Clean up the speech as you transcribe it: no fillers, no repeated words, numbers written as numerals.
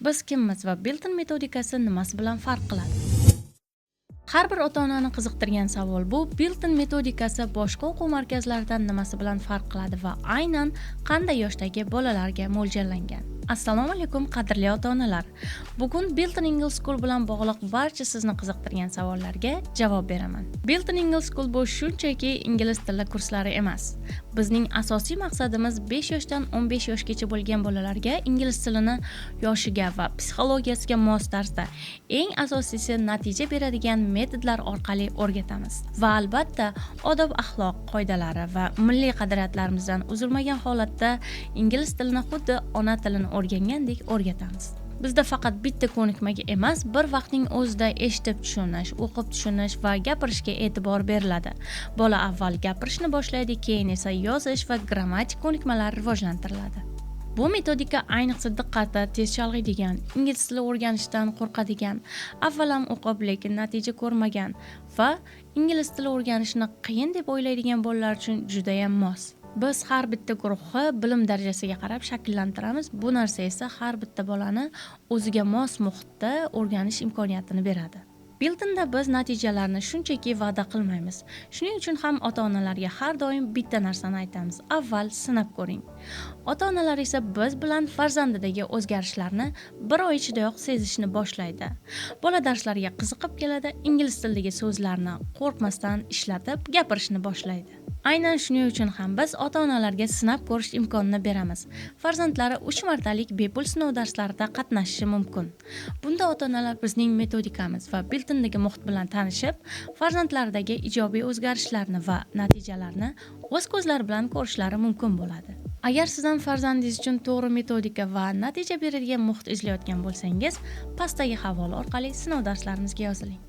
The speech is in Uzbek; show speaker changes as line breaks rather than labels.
Biz kimmiz va Bilton metodikasi nimasi bilan farq qiladi? Har bir ota-onani qiziqtirgan savol bu: Bilton metodikasi boshqa o'quv markazlaridan nimasi bilan farq qiladi va aynan qanday yoshdagi bolalarga mo'ljallangan? Assalomu alaykum qadrli ota-onalar. Bugun Bilton English School bilan bog'liq barcha sizni qiziqtirgan savollarga javob beraman. Bilton English School bu shunchaki ingliz tili kurslari emas. Bizning asosiy maqsadimiz 5 yoshdan 15 yoshgacha bo'lgan bolalarga ingliz tilini yoshiga va psixologiyasiga mos tarzda, eng asosiysi natija beradigan metodlar orqali o'rgatamiz. Va albatta, odob-axloq qoidalari va milliy qadriyatlarimizdan uzilmagan holatda ingliz tilini xuddi ona tilini o'rgangandek o'rgatamiz. Bizda faqat bitta ko'nikmaga emas, bir vaqtning o'zida eshitib tushunish, o'qib tushunish va gapirishga e'tibor beriladi. Bola avval gapirishni boshlaydi, keyin esa yozish va grammatik ko'nikmalar rivojlantiriladi. Bu metodika ayniqsa diqqatni tez chalg'iydigan, ingliz tili o'rganishdan qo'rqadigan, avvalam o'qib lekin natija ko'rmagan va ingliz tili o'rganishni qiyin deb o'ylaydigan bolalar uchun juda ham mos. Biz har bitta guruhni bilim darajasiga qarab shakllantiramiz. Bu narsa esa har bitta bolani o'ziga mos muhitda o'rganish imkoniyatini beradi. Biltonda biz natijalarni shunchaki va'da qilmaymiz. Shuning uchun ham ota-onalarga har doim bitta narsani aytamiz: avval sinab ko'ring. Ota-onalar esa biz bilan farzandidagi o'zgarishlarni bir oy ichidayoq sezishni boshlaydi. Bola darslarga qiziqib keladi, ingliz tilidagi so'zlarni qo'rqmasdan ishlatib gapirishni boshlaydi. Aynan shuning uchun ham biz ota-onalarga sinab ko'rish imkonini beramiz. Farzandlari 3 martalik bepul sinov darslarida qatnashishi mumkin. Bunda ota-onalar bizning metodikamiz va Biltondagi muhit bilan tanishib, farzandlaridagi ijobiy o'zgarishlarni va natijalarni o'z ko'zlari bilan ko'rishlari mumkin bo'ladi. Agar siz ham farzandingiz uchun to'g'ri metodika va natija beradigan muhit izlayotgan bo'lsangiz, pastdagi havola orqali sinov darslarimizga yoziling.